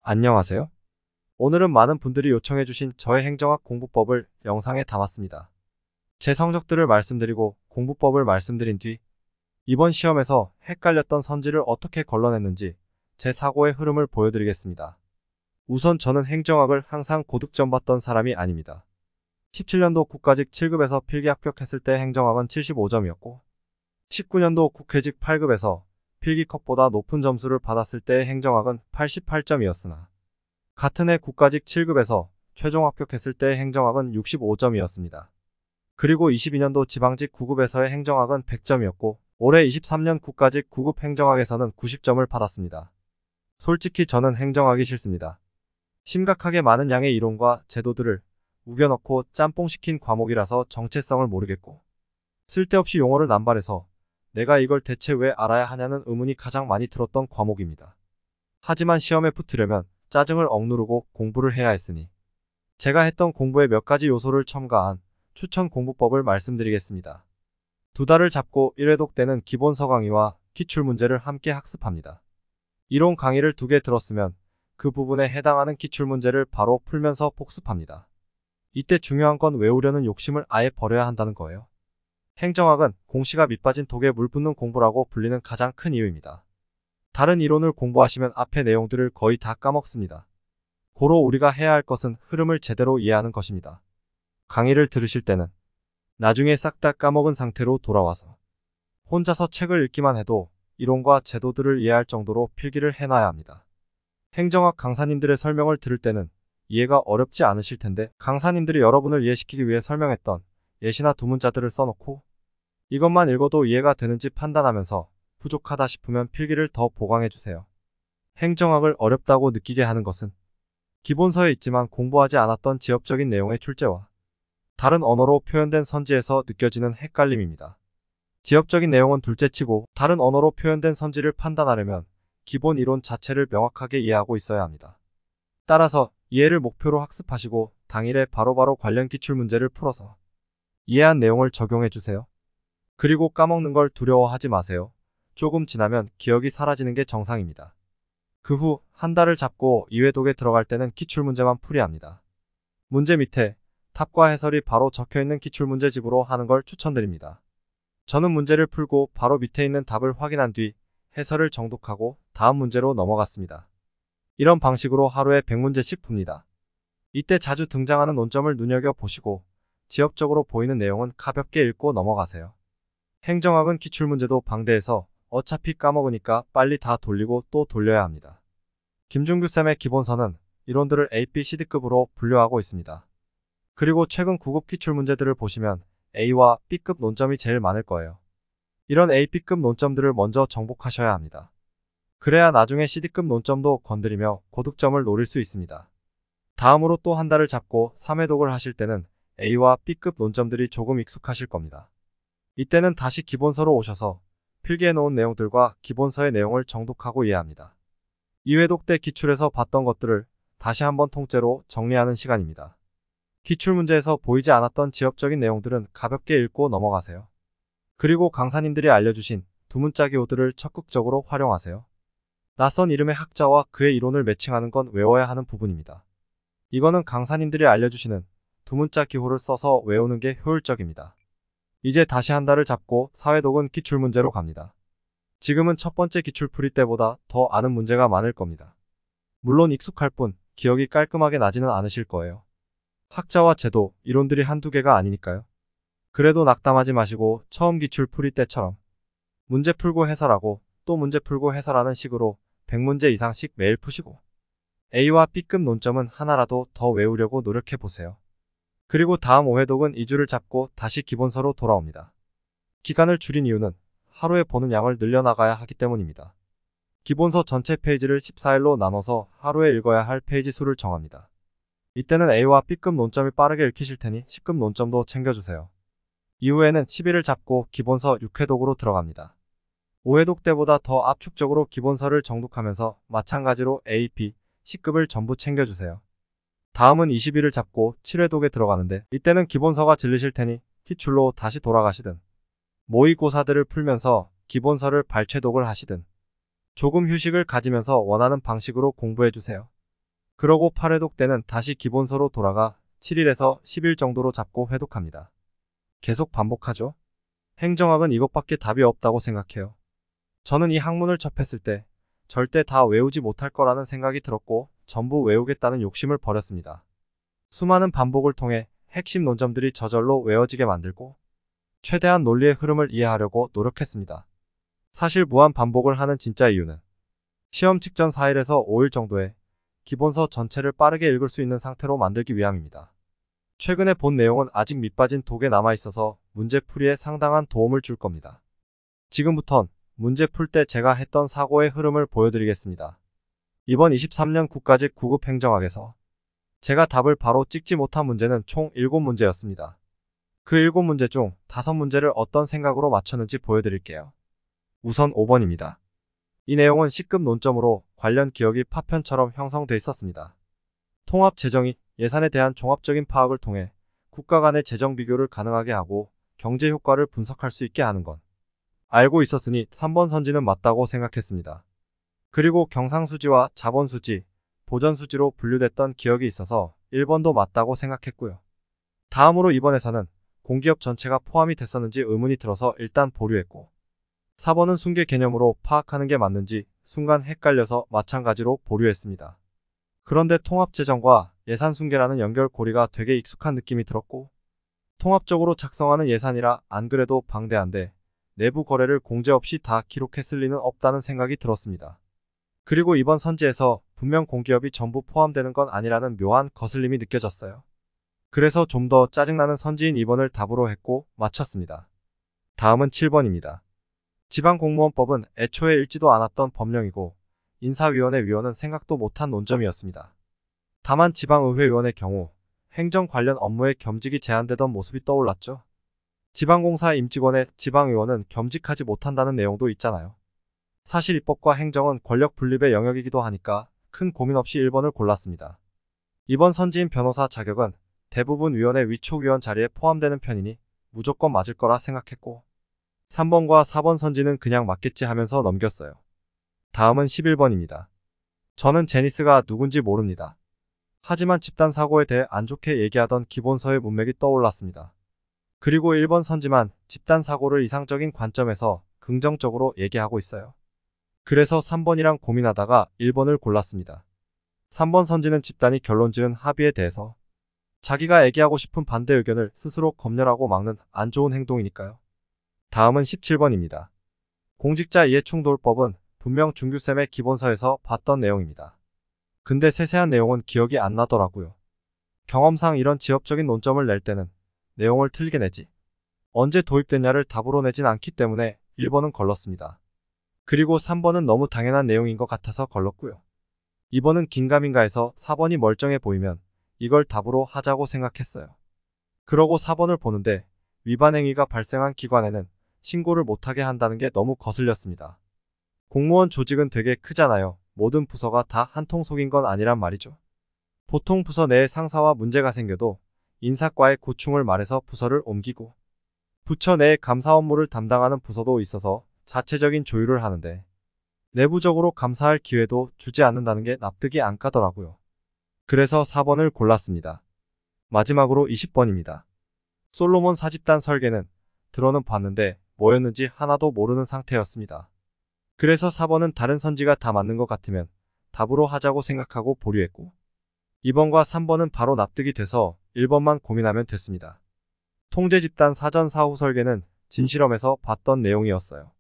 안녕하세요. 오늘은 많은 분들이 요청해주신 저의 행정학 공부법을 영상에 담았습니다. 제 성적들을 말씀드리고 공부법을 말씀드린 뒤 이번 시험에서 헷갈렸던 선지를 어떻게 걸러냈는지 제 사고의 흐름을 보여드리겠습니다. 우선 저는 행정학을 항상 고득점 받던 사람이 아닙니다. 17년도 국가직 7급에서 필기 합격했을 때 행정학은 75점이었고 19년도 국회직 8급에서 필기 컷보다 높은 점수를 받았을 때의 행정학은 88점이었으나 같은 해 국가직 7급에서 최종 합격했을 때의 행정학은 65점이었습니다. 그리고 22년도 지방직 9급에서의 행정학은 100점이었고 올해 23년 국가직 9급 행정학에서는 90점을 받았습니다. 솔직히 저는 행정학이 싫습니다. 심각하게 많은 양의 이론과 제도들을 우겨넣고 짬뽕시킨 과목이라서 정체성을 모르겠고 쓸데없이 용어를 남발해서 내가 이걸 대체 왜 알아야 하냐는 의문이 가장 많이 들었던 과목입니다. 하지만 시험에 붙으려면 짜증을 억누르고 공부를 해야 했으니 제가 했던 공부의 몇 가지 요소를 첨가한 추천 공부법을 말씀드리겠습니다. 두 달을 잡고 1회독 때는 기본서 강의와 기출문제를 함께 학습합니다. 이론 강의를 2개 들었으면 그 부분에 해당하는 기출문제를 바로 풀면서 복습합니다. 이때 중요한 건 외우려는 욕심을 아예 버려야 한다는 거예요. 행정학은 공시가 밑빠진 독에 물 붓는 공부라고 불리는 가장 큰 이유입니다. 다른 이론을 공부하시면 앞의 내용들을 거의 다 까먹습니다. 고로 우리가 해야 할 것은 흐름을 제대로 이해하는 것입니다. 강의를 들으실 때는 나중에 싹 다 까먹은 상태로 돌아와서 혼자서 책을 읽기만 해도 이론과 제도들을 이해할 정도로 필기를 해놔야 합니다. 행정학 강사님들의 설명을 들을 때는 이해가 어렵지 않으실 텐데 강사님들이 여러분을 이해시키기 위해 설명했던 예시나 두문자들을 써놓고 이것만 읽어도 이해가 되는지 판단하면서 부족하다 싶으면 필기를 더 보강해주세요. 행정학을 어렵다고 느끼게 하는 것은 기본서에 있지만 공부하지 않았던 지엽적인 내용의 출제와 다른 언어로 표현된 선지에서 느껴지는 헷갈림입니다. 지엽적인 내용은 둘째치고 다른 언어로 표현된 선지를 판단하려면 기본 이론 자체를 명확하게 이해하고 있어야 합니다. 따라서 이해를 목표로 학습하시고 당일에 바로바로 관련 기출문제를 풀어서 이해한 내용을 적용해주세요. 그리고 까먹는 걸 두려워하지 마세요. 조금 지나면 기억이 사라지는 게 정상입니다. 그 후 한 달을 잡고 2회독에 들어갈 때는 기출문제만 풀이야 합니다. 문제 밑에 답과 해설이 바로 적혀있는 기출문제집으로 하는 걸 추천드립니다. 저는 문제를 풀고 바로 밑에 있는 답을 확인한 뒤 해설을 정독하고 다음 문제로 넘어갔습니다. 이런 방식으로 하루에 100문제씩 풉니다. 이때 자주 등장하는 논점을 눈여겨보시고 지엽적으로 보이는 내용은 가볍게 읽고 넘어가세요. 행정학은 기출문제도 방대해서 어차피 까먹으니까 빨리 다 돌리고 또 돌려야 합니다. 김준규쌤의 기본서는 이론들을 A, B, CD급으로 분류하고 있습니다. 그리고 최근 9급 기출문제들을 보시면 A와 B급 논점이 제일 많을 거예요. 이런 A, B급 논점들을 먼저 정복하셔야 합니다. 그래야 나중에 CD급 논점도 건드리며 고득점을 노릴 수 있습니다. 다음으로 또 한 달을 잡고 3회독을 하실 때는 A와 B급 논점들이 조금 익숙하실 겁니다. 이때는 다시 기본서로 오셔서 필기해 놓은 내용들과 기본서의 내용을 정독하고 이해합니다. 2회독 때 기출에서 봤던 것들을 다시 한번 통째로 정리하는 시간입니다. 기출문제에서 보이지 않았던 지엽적인 내용들은 가볍게 읽고 넘어가세요. 그리고 강사님들이 알려주신 두문자 기호들을 적극적으로 활용하세요. 낯선 이름의 학자와 그의 이론을 매칭하는 건 외워야 하는 부분입니다. 이거는 강사님들이 알려주시는 두문자 기호를 써서 외우는 게 효율적입니다. 이제 다시 한 달을 잡고 4회독은 기출문제로 갑니다. 지금은 첫 번째 기출풀이 때보다 더 아는 문제가 많을 겁니다. 물론 익숙할 뿐 기억이 깔끔하게 나지는 않으실 거예요. 학자와 제도, 이론들이 한두 개가 아니니까요. 그래도 낙담하지 마시고 처음 기출풀이 때처럼 문제 풀고 해설하고 또 문제 풀고 해설하는 식으로 100문제 이상씩 매일 푸시고 A와 B급 논점은 하나라도 더 외우려고 노력해보세요. 그리고 다음 5회독은 2주를 잡고 다시 기본서로 돌아옵니다. 기간을 줄인 이유는 하루에 보는 양을 늘려나가야 하기 때문입니다. 기본서 전체 페이지를 14일로 나눠서 하루에 읽어야 할 페이지 수를 정합니다. 이때는 A와 B급 논점이 빠르게 읽히실 테니 10급 논점도 챙겨주세요. 이후에는 10일을 잡고 기본서 6회독으로 들어갑니다. 5회독 때보다 더 압축적으로 기본서를 정독하면서 마찬가지로 A, B, C급을 전부 챙겨주세요. 다음은 20일을 잡고 7회독에 들어가는데 이때는 기본서가 질리실 테니 기출로 다시 돌아가시든 모의고사들을 풀면서 기본서를 발췌독을 하시든 조금 휴식을 가지면서 원하는 방식으로 공부해주세요. 그러고 8회독 때는 다시 기본서로 돌아가 7일에서 10일 정도로 잡고 회독합니다. 계속 반복하죠. 행정학은 이것밖에 답이 없다고 생각해요. 저는 이 학문을 접했을 때 절대 다 외우지 못할 거라는 생각이 들었고 전부 외우겠다는 욕심을 버렸습니다. 수많은 반복을 통해 핵심 논점들이 저절로 외워지게 만들고 최대한 논리의 흐름을 이해하려고 노력했습니다. 사실 무한 반복을 하는 진짜 이유는 시험 직전 4일에서 5일 정도에 기본서 전체를 빠르게 읽을 수 있는 상태로 만들기 위함입니다. 최근에 본 내용은 아직 밑빠진 독에 남아있어서 문제 풀이에 상당한 도움을 줄 겁니다. 지금부턴 문제 풀 때 제가 했던 사고의 흐름을 보여드리겠습니다. 이번 23년 국가직 9급 행정학에서 제가 답을 바로 찍지 못한 문제는 총 7문제였습니다. 그 7문제 중 5문제를 어떤 생각으로 맞췄는지 보여드릴게요. 우선 5번입니다. 이 내용은 C급 논점으로 관련 기억이 파편처럼 형성돼 있었습니다. 통합 재정이 예산에 대한 종합적인 파악을 통해 국가 간의 재정 비교를 가능하게 하고 경제 효과를 분석할 수 있게 하는 건 알고 있었으니 3번 선지는 맞다고 생각했습니다. 그리고 경상수지와 자본수지, 보전수지로 분류됐던 기억이 있어서 1번도 맞다고 생각했고요. 다음으로 2번에서는 공기업 전체가 포함이 됐었는지 의문이 들어서 일단 보류했고 4번은 순계 개념으로 파악하는 게 맞는지 순간 헷갈려서 마찬가지로 보류했습니다. 그런데 통합재정과 예산순계라는 연결고리가 되게 익숙한 느낌이 들었고 통합적으로 작성하는 예산이라 안 그래도 방대한데 내부 거래를 공제 없이 다 기록했을 리는 없다는 생각이 들었습니다. 그리고 이번 선지에서 분명 공기업이 전부 포함되는 건 아니라는 묘한 거슬림이 느껴졌어요. 그래서 좀 더 짜증나는 선지인 2번을 답으로 했고 맞췄습니다. 다음은 7번입니다. 지방공무원법은 애초에 읽지도 않았던 법령이고 인사위원회 위원은 생각도 못한 논점이었습니다. 다만 지방의회의원의 경우 행정 관련 업무에 겸직이 제한되던 모습이 떠올랐죠. 지방공사 임직원의 지방의원은 겸직하지 못한다는 내용도 있잖아요. 사실 입법과 행정은 권력 분립의 영역이기도 하니까 큰 고민 없이 1번을 골랐습니다. 이번 선지인 변호사 자격은 대부분 위원회 위촉위원 자리에 포함되는 편이니 무조건 맞을 거라 생각했고 3번과 4번 선지는 그냥 맞겠지 하면서 넘겼어요. 다음은 11번입니다. 저는 제니스가 누군지 모릅니다. 하지만 집단 사고에 대해 안 좋게 얘기하던 기본서의 문맥이 떠올랐습니다. 그리고 1번 선지만 집단 사고를 이상적인 관점에서 긍정적으로 얘기하고 있어요. 그래서 3번이랑 고민하다가 1번을 골랐습니다. 3번 선지는 집단이 결론지은 합의에 대해서 자기가 얘기하고 싶은 반대 의견을 스스로 검열하고 막는 안 좋은 행동이니까요. 다음은 17번입니다. 공직자 이해충돌법은 분명 중규쌤의 기본서에서 봤던 내용입니다. 근데 세세한 내용은 기억이 안 나더라고요. 경험상 이런 지엽적인 논점을 낼 때는 내용을 틀게 내지 언제 도입됐냐를 답으로 내진 않기 때문에 1번은 걸렀습니다. 그리고 3번은 너무 당연한 내용인 것 같아서 걸렀고요. 2번은 긴가민가해서 4번이 멀쩡해 보이면 이걸 답으로 하자고 생각했어요. 그러고 4번을 보는데 위반 행위가 발생한 기관에는 신고를 못하게 한다는 게 너무 거슬렸습니다. 공무원 조직은 되게 크잖아요. 모든 부서가 다 한통 속인 건 아니란 말이죠. 보통 부서 내에 상사와 문제가 생겨도 인사과에 고충을 말해서 부서를 옮기고 부처 내에 감사 업무를 담당하는 부서도 있어서 자체적인 조율을 하는데 내부적으로 감사할 기회도 주지 않는다는 게 납득이 안 가더라고요. 그래서 4번을 골랐습니다. 마지막으로 20번입니다. 솔로몬 사집단 설계는 들어는 봤는데 뭐였는지 하나도 모르는 상태였습니다. 그래서 4번은 다른 선지가 다 맞는 것 같으면 답으로 하자고 생각하고 보류했고 2번과 3번은 바로 납득이 돼서 1번만 고민하면 됐습니다. 통제집단 사전 사후 설계는 진실험에서 봤던 내용이었어요.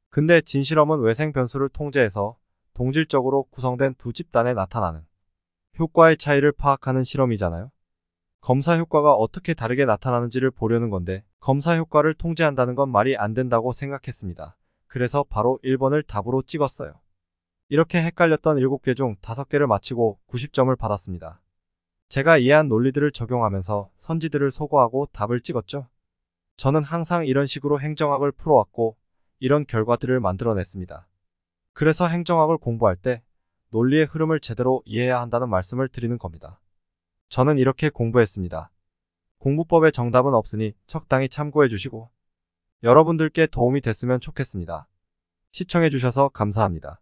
근데 진실험은 외생 변수를 통제해서 동질적으로 구성된 두 집단에 나타나는 효과의 차이를 파악하는 실험이잖아요. 검사 효과가 어떻게 다르게 나타나는지를 보려는 건데 검사 효과를 통제한다는 건 말이 안 된다고 생각했습니다. 그래서 바로 1번을 답으로 찍었어요. 이렇게 헷갈렸던 7개 중 5개를 마치고 90점을 받았습니다. 제가 이해한 논리들을 적용하면서 선지들을 소거하고 답을 찍었죠. 저는 항상 이런 식으로 행정학을 풀어왔고 이런 결과들을 만들어냈습니다. 그래서 행정학을 공부할 때 논리의 흐름을 제대로 이해해야 한다는 말씀을 드리는 겁니다. 저는 이렇게 공부했습니다. 공부법의 정답은 없으니 적당히 참고해 주시고 여러분들께 도움이 됐으면 좋겠습니다. 시청해 주셔서 감사합니다.